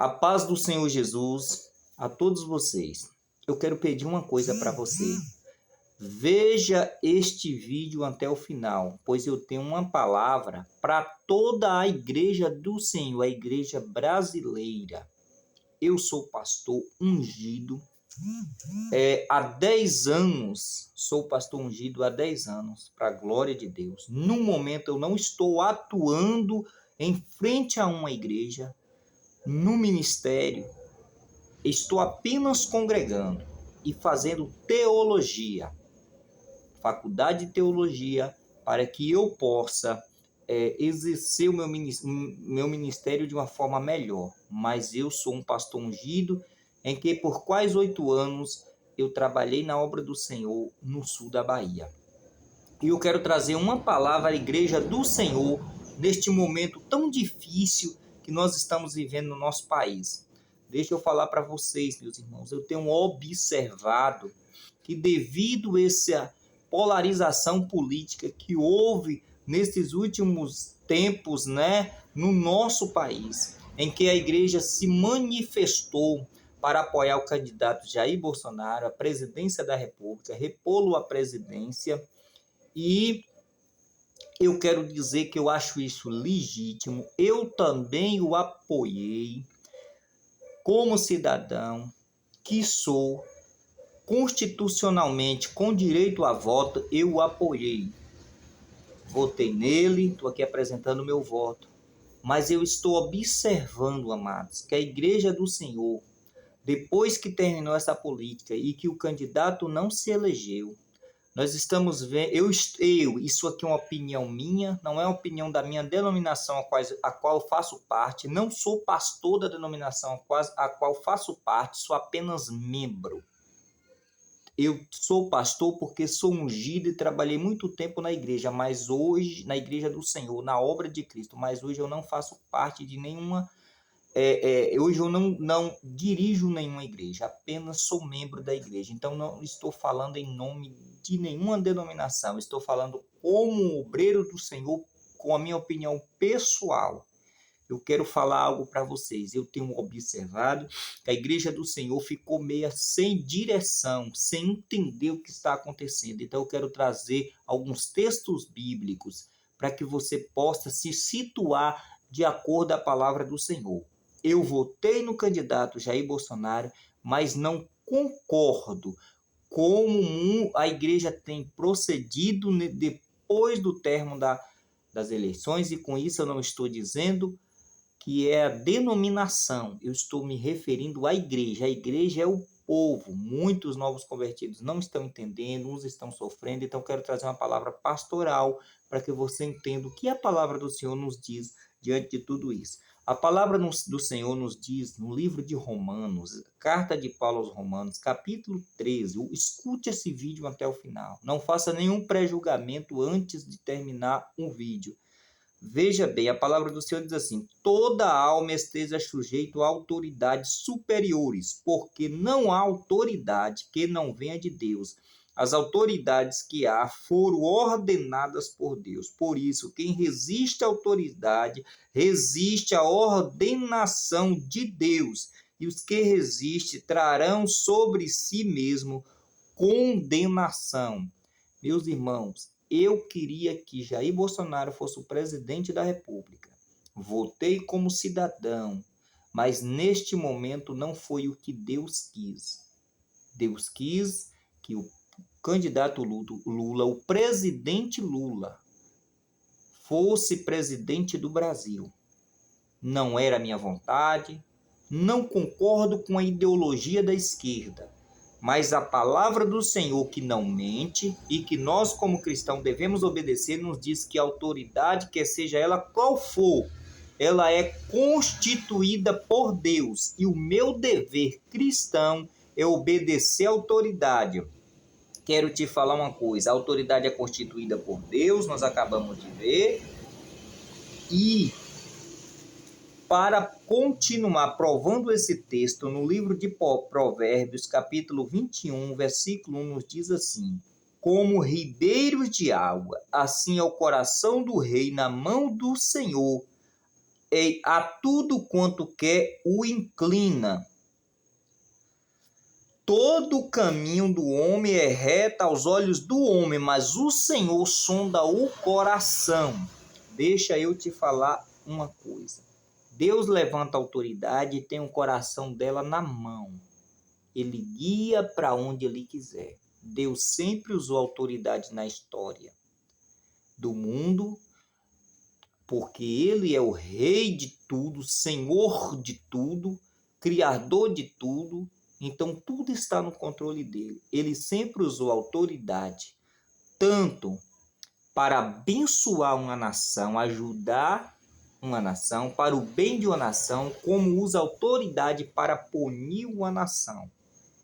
A paz do Senhor Jesus a todos vocês. Eu quero pedir uma coisa para você. Veja este vídeo até o final, pois eu tenho uma palavra para toda a igreja do Senhor, a igreja brasileira. Eu sou pastor ungido há 10 anos, sou pastor ungido há 10 anos, para a glória de Deus. No momento eu não estou atuando em frente a uma igreja, no ministério, estou apenas congregando e fazendo teologia, faculdade de teologia, para que eu possa exercer o meu ministério de uma forma melhor. Mas eu sou um pastor ungido, em que por quase 8 anos eu trabalhei na obra do Senhor no sul da Bahia. E eu quero trazer uma palavra à igreja do Senhor neste momento tão difícil que nós estamos vivendo no nosso país. Deixa eu falar para vocês, meus irmãos, eu tenho observado que devido a essa polarização política que houve nesses últimos tempos, no nosso país, em que a igreja se manifestou para apoiar o candidato Jair Bolsonaro à presidência da República, repô-lo à presidência, e eu quero dizer que eu acho isso legítimo. Eu também o apoiei como cidadão que sou, constitucionalmente com direito a voto. Eu o apoiei. Votei nele, estou aqui apresentando o meu voto. Mas eu estou observando, amados, que a Igreja do Senhor, depois que terminou essa política e que o candidato não se elegeu, nós estamos vendo, isso aqui é uma opinião minha, não é uma opinião da minha denominação a qual eu faço parte, não sou pastor da denominação a qual faço parte, sou apenas membro. Eu sou pastor porque sou ungido e trabalhei muito tempo na igreja, mas hoje, na igreja do Senhor, na obra de Cristo, mas hoje eu não faço parte de nenhuma, hoje eu não dirijo nenhuma igreja, apenas sou membro da igreja. Então não estou falando em nome de nenhuma denominação, estou falando como obreiro do Senhor, com a minha opinião pessoal. Eu quero falar algo para vocês. Eu tenho observado que a igreja do Senhor ficou meio sem direção, sem entender o que está acontecendo. Então eu quero trazer alguns textos bíblicos para que você possa se situar de acordo com a palavra do Senhor. Eu votei no candidato Jair Bolsonaro, mas não concordo como a igreja tem procedido depois do término das eleições, e com isso eu não estou dizendo que é a denominação, eu estou me referindo à igreja. A igreja é o povo. Muitos novos convertidos não estão entendendo, uns estão sofrendo, então quero trazer uma palavra pastoral para que você entenda o que a palavra do Senhor nos diz diante de tudo isso. A palavra do Senhor nos diz no livro de Romanos, carta de Paulo aos Romanos, capítulo 13, escute esse vídeo até o final, não faça nenhum pré-julgamento antes de terminar o vídeo. Veja bem, a palavra do Senhor diz assim: toda alma esteja sujeita a autoridades superiores, porque não há autoridade que não venha de Deus. As autoridades que há foram ordenadas por Deus. Por isso, quem resiste à autoridade, resiste à ordenação de Deus. E os que resistem trarão sobre si mesmo condenação. Meus irmãos, eu queria que Jair Bolsonaro fosse o presidente da República. Votei como cidadão, mas neste momento não foi o que Deus quis. Deus quis que o candidato Lula, o presidente Lula, fosse presidente do Brasil. Não era minha vontade, não concordo com a ideologia da esquerda. Mas a palavra do Senhor, que não mente e que nós como cristãos devemos obedecer, nos diz que a autoridade, quer seja ela qual for, ela é constituída por Deus. E o meu dever cristão é obedecer à autoridade. Quero te falar uma coisa, a autoridade é constituída por Deus, nós acabamos de ver. E para continuar provando esse texto, no livro de Provérbios, capítulo 21, versículo 1, nos diz assim: como ribeiros de água, assim é o coração do rei na mão do Senhor. a tudo quanto quer o inclina. Todo o caminho do homem é reto aos olhos do homem, mas o Senhor sonda o coração. Deixa eu te falar uma coisa. Deus levanta a autoridade e tem o coração dela na mão. Ele guia para onde ele quiser. Deus sempre usou autoridade na história do mundo, porque ele é o rei de tudo, senhor de tudo, criador de tudo. Então tudo está no controle dele. Ele sempre usou autoridade, tanto para abençoar uma nação, ajudar uma nação, para o bem de uma nação, como usa autoridade para punir uma nação.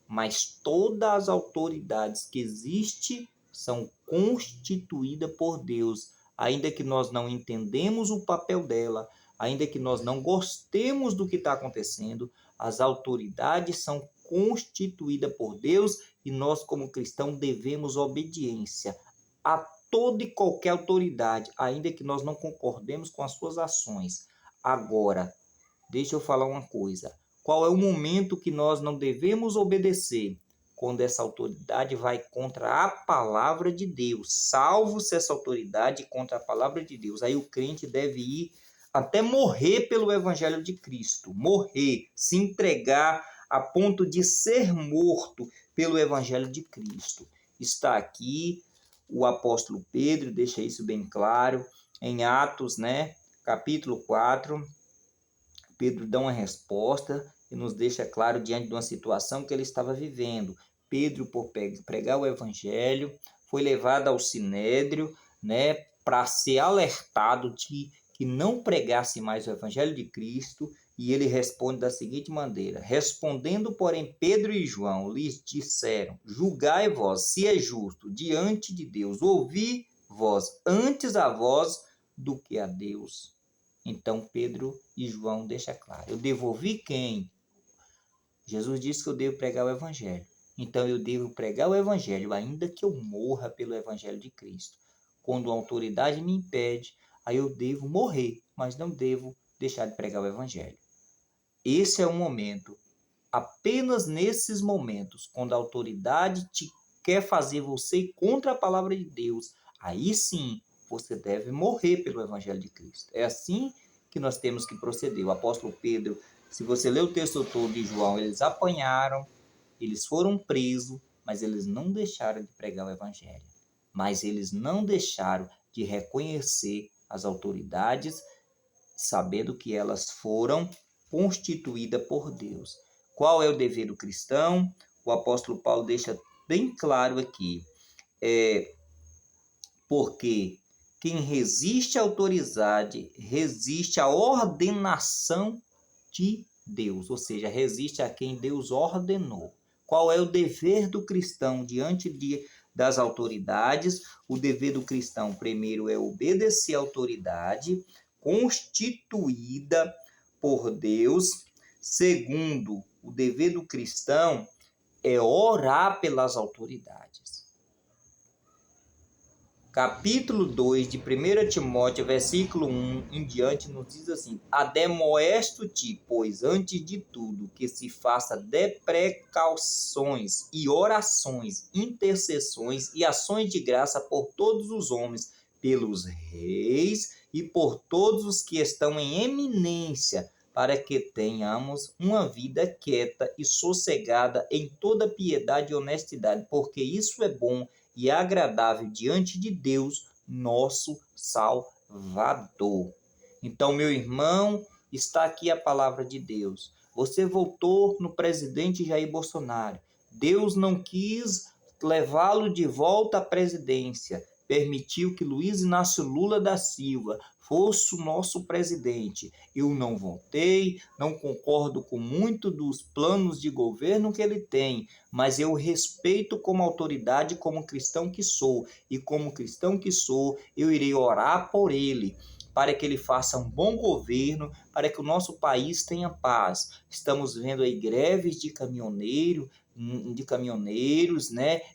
Mas todas as autoridades que existem são constituídas por Deus, ainda que nós não entendemos o papel dela, ainda que nós não gostemos do que está acontecendo, as autoridades são constituídas por Deus e nós, como cristãos, devemos obediência a toda e qualquer autoridade, ainda que nós não concordemos com as suas ações. Agora, deixa eu falar uma coisa. Qual é o momento que nós não devemos obedecer? Quando essa autoridade vai contra a palavra de Deus. Salvo se essa autoridade contra a palavra de Deus. Aí o crente deve ir até morrer pelo evangelho de Cristo. Morrer, se entregar a ponto de ser morto pelo evangelho de Cristo. Está aqui o apóstolo Pedro, deixa isso bem claro, em Atos, capítulo 4, Pedro dá uma resposta e nos deixa claro diante de uma situação que ele estava vivendo. Pedro, por pregar o evangelho, foi levado ao sinédrio, para ser alertado de que não pregasse mais o evangelho de Cristo, e ele responde da seguinte maneira: respondendo, porém, Pedro e João lhes disseram: julgai vós se é justo diante de Deus ouvir vós antes a vós do que a Deus. Então Pedro e João deixam claro: eu devo ouvir quem? Jesus disse que eu devo pregar o evangelho. Então eu devo pregar o evangelho, ainda que eu morra pelo evangelho de Cristo. Quando a autoridade me impede, aí eu devo morrer, mas não devo deixar de pregar o evangelho. Esse é o momento, apenas nesses momentos, quando a autoridade te quer fazer você ir contra a palavra de Deus, aí sim você deve morrer pelo evangelho de Cristo. É assim que nós temos que proceder. O apóstolo Pedro, se você ler o texto todo de João, eles apanharam, eles foram presos, mas eles não deixaram de pregar o evangelho. Mas eles não deixaram de reconhecer as autoridades, sabendo que elas foram constituídas por Deus. Qual é o dever do cristão? O apóstolo Paulo deixa bem claro aqui. Porque quem resiste à autoridade resiste à ordenação de Deus, ou seja, resiste a quem Deus ordenou. Qual é o dever do cristão diante das autoridades? O dever do cristão, primeiro, é obedecer à autoridade constituída por Deus. Segundo, o dever do cristão é orar pelas autoridades. Capítulo 2 de 1 Timóteo, versículo 1 em diante, nos diz assim: ademoesto-te, pois, antes de tudo, que se faça de precauções e orações, intercessões e ações de graça por todos os homens, pelos reis e por todos os que estão em eminência, para que tenhamos uma vida quieta e sossegada em toda piedade e honestidade, porque isso é bom e agradável diante de Deus, nosso Salvador. Então, meu irmão, está aqui a palavra de Deus. Você votou no presidente Jair Bolsonaro. Deus não quis levá-lo de volta à presidência. Permitiu que Luiz Inácio Lula da Silva fosse o nosso presidente. Eu não votei, não concordo com muito dos planos de governo que ele tem, mas eu respeito como autoridade, como cristão que sou. E como cristão que sou, eu irei orar por ele, para que ele faça um bom governo, para que o nosso país tenha paz. Estamos vendo aí greves de caminhoneiros,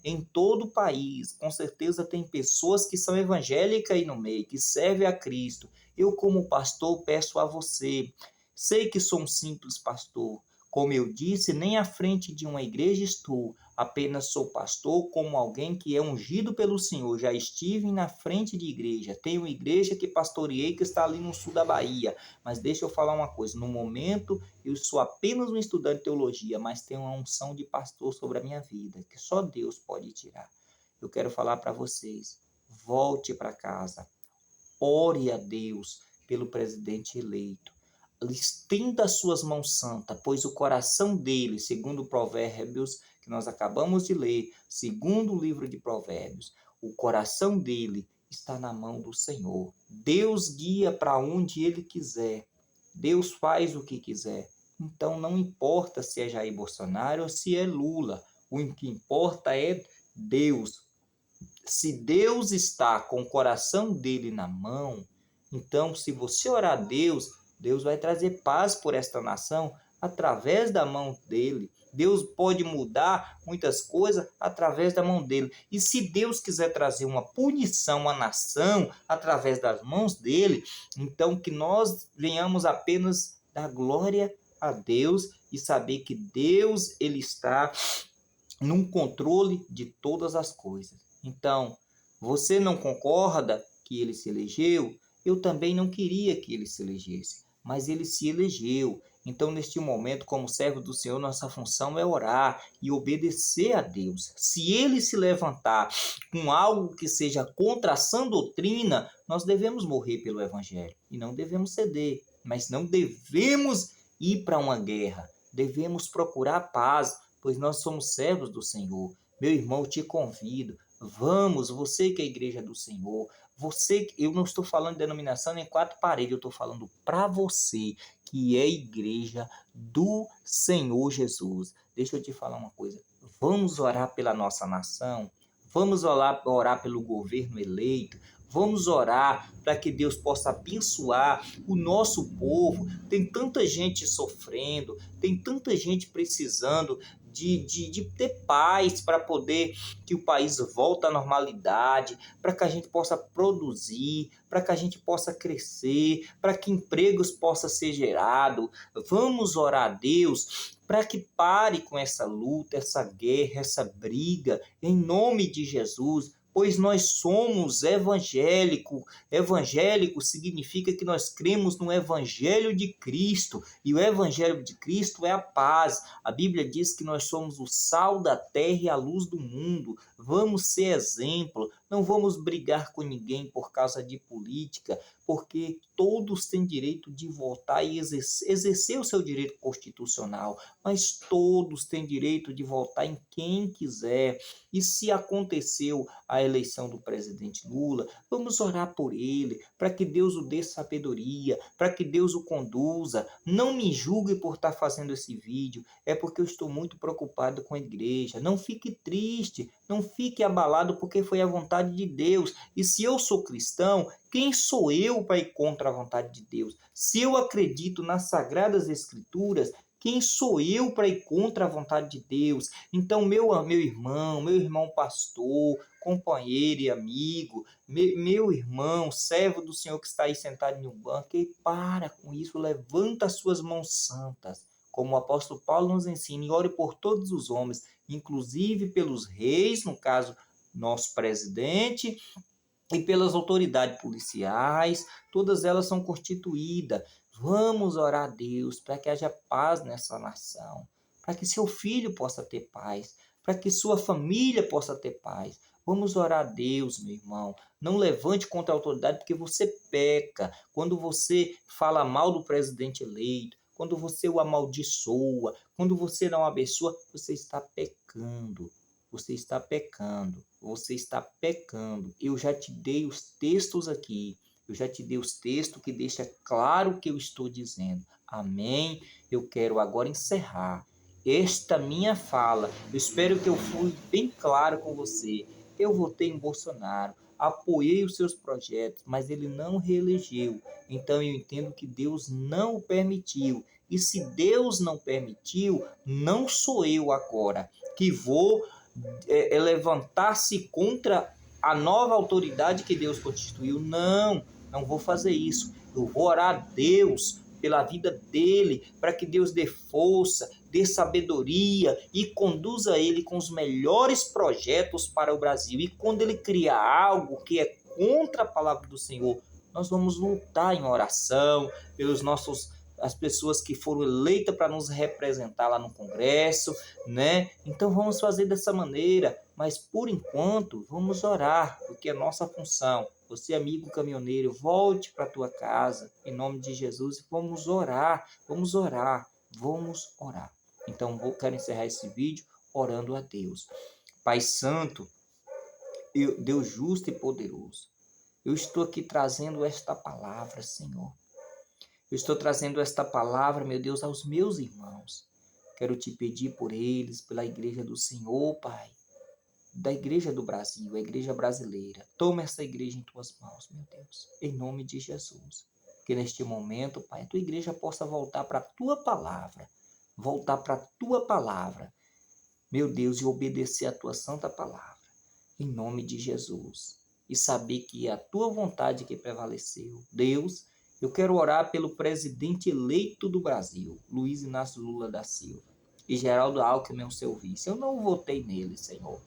em todo o país. Com certeza tem pessoas que são evangélicas aí no meio, que servem a Cristo. Eu, como pastor, peço a você. Sei que sou um simples pastor. Como eu disse, nem à frente de uma igreja estou. Apenas sou pastor como alguém que é ungido pelo Senhor. Já estive na frente de igreja. Tenho igreja que pastoreei que está ali no sul da Bahia. Mas deixa eu falar uma coisa. No momento, eu sou apenas um estudante de teologia, mas tenho uma unção de pastor sobre a minha vida, que só Deus pode tirar. Eu quero falar para vocês. Volte para casa. Ore a Deus pelo presidente eleito. Estenda as suas mãos santas, pois o coração dele, segundo Provérbios, que nós acabamos de ler, segundo o livro de Provérbios, o coração dele está na mão do Senhor. Deus guia para onde ele quiser. Deus faz o que quiser. Então não importa se é Jair Bolsonaro ou se é Lula. O que importa é Deus. Se Deus está com o coração dele na mão, então se você orar a Deus, Deus vai trazer paz por esta nação através da mão dele. Deus pode mudar muitas coisas através da mão dele. E se Deus quiser trazer uma punição à nação através das mãos dele, então que nós venhamos apenas dar glória a Deus e saber que Deus ele está no controle de todas as coisas. Então, você não concorda que ele se elegeu? Eu também não queria que ele se elegesse, mas ele se elegeu. Então, neste momento, como servo do Senhor, nossa função é orar e obedecer a Deus. Se ele se levantar com algo que seja contra a sã doutrina, nós devemos morrer pelo Evangelho e não devemos ceder, mas não devemos ir para uma guerra. Devemos procurar paz, pois nós somos servos do Senhor. Meu irmão, te convido. Vamos, você que é a igreja do Senhor, eu não estou falando de denominação nem quatro paredes, eu estou falando para você que é a igreja do Senhor Jesus. Deixa eu te falar uma coisa, vamos orar pela nossa nação, vamos orar pelo governo eleito, vamos orar para que Deus possa abençoar o nosso povo. Tem tanta gente sofrendo, tem tanta gente precisando de ter paz para poder que o país volte à normalidade, para que a gente possa produzir, para que a gente possa crescer, para que empregos possam ser gerados. Vamos orar a Deus para que pare com essa luta, essa guerra, essa briga, em nome de Jesus. Pois nós somos evangélicos. Evangélico significa que nós cremos no Evangelho de Cristo. E o Evangelho de Cristo é a paz. A Bíblia diz que nós somos o sal da terra e a luz do mundo. Vamos ser exemplo. Não vamos brigar com ninguém por causa de política, porque todos têm direito de votar e exercer o seu direito constitucional. Mas todos têm direito de votar em quem quiser. E se aconteceu a eleição do presidente Lula, vamos orar por ele, para que Deus o dê sabedoria, para que Deus o conduza. Não me julgue por estar fazendo esse vídeo, é porque eu estou muito preocupado com a igreja. Não fique triste, não fique abalado, porque foi a vontade de Deus. E se eu sou cristão, quem sou eu para ir contra a vontade de Deus? Se eu acredito nas Sagradas Escrituras, quem sou eu para ir contra a vontade de Deus? Então, meu irmão pastor, companheiro e amigo, meu irmão, servo do Senhor que está aí sentado em um banco, e para com isso, levanta as suas mãos santas, como o apóstolo Paulo nos ensina, e ore por todos os homens, inclusive pelos reis, no caso, nosso presidente, e pelas autoridades policiais, todas elas são constituídas. Vamos orar a Deus para que haja paz nessa nação, para que seu filho possa ter paz, para que sua família possa ter paz. Vamos orar a Deus, meu irmão. Não levante contra a autoridade, porque você peca. Quando você fala mal do presidente eleito, quando você o amaldiçoa, quando você não abençoa, você está pecando. Você está pecando. Você está pecando. Eu já te dei os textos aqui. Eu já te dei os textos que deixam claro o que eu estou dizendo. Amém? Eu quero agora encerrar esta minha fala. Eu espero que eu fui bem claro com você. Eu votei em Bolsonaro, apoiei os seus projetos, mas ele não reelegeu. Então eu entendo que Deus não o permitiu. E se Deus não permitiu, não sou eu agora que vou levantar-se contra a nova autoridade que Deus constituiu. Não vou fazer isso. Eu vou orar a Deus pela vida dele, para que Deus dê força, dê sabedoria e conduza ele com os melhores projetos para o Brasil. E quando ele criar algo que é contra a palavra do Senhor, nós vamos lutar em oração pelos as pessoas que foram eleitas para nos representar lá no Congresso, né? Então vamos fazer dessa maneira, mas por enquanto vamos orar, porque é nossa função. Você, amigo caminhoneiro, volte para a tua casa, em nome de Jesus, e vamos orar, vamos orar, vamos orar. Então, quero encerrar esse vídeo orando a Deus. Pai Santo, Deus justo e poderoso, eu estou aqui trazendo esta palavra, Senhor. Eu estou trazendo esta palavra, meu Deus, aos meus irmãos. Quero te pedir por eles, pela igreja do Senhor, Pai, da igreja do Brasil, a igreja brasileira. Toma essa igreja em tuas mãos, meu Deus, em nome de Jesus. Que neste momento, Pai, a tua igreja possa voltar para a tua palavra, voltar para a tua palavra, meu Deus, e obedecer a tua santa palavra, em nome de Jesus. E saber que é a tua vontade que prevaleceu. Deus, eu quero orar pelo presidente eleito do Brasil, Luiz Inácio Lula da Silva, e Geraldo Alckmin, o seu vice. Eu não votei nele, Senhor,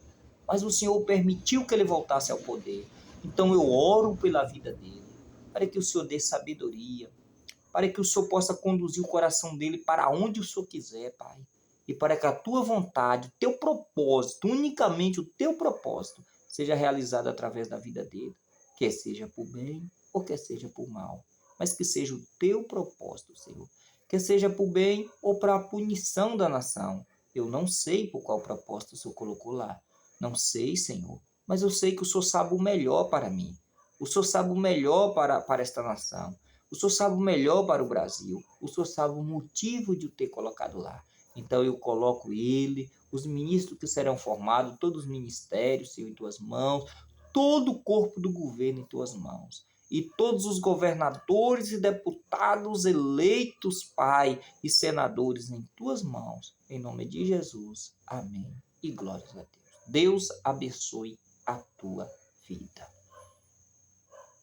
mas o Senhor permitiu que ele voltasse ao poder. Então eu oro pela vida dele, para que o Senhor dê sabedoria, para que o Senhor possa conduzir o coração dele para onde o Senhor quiser, Pai. E para que a tua vontade, o teu propósito, unicamente o teu propósito, seja realizado através da vida dele. Quer seja por bem ou quer seja por mal. Mas que seja o teu propósito, Senhor. Quer seja por bem ou para a punição da nação. Eu não sei por qual propósito o Senhor colocou lá. Não sei, Senhor. Mas eu sei que o Senhor sabe o melhor para mim. O Senhor sabe o melhor para esta nação. O Senhor sabe o melhor para o Brasil. O Senhor sabe o motivo de o ter colocado lá. Então eu coloco ele, os ministros que serão formados, todos os ministérios, Senhor, em tuas mãos, todo o corpo do governo em tuas mãos. E todos os governadores e deputados eleitos, Pai, e senadores em tuas mãos. Em nome de Jesus. Amém. E glórias a Deus. Deus abençoe a tua vida.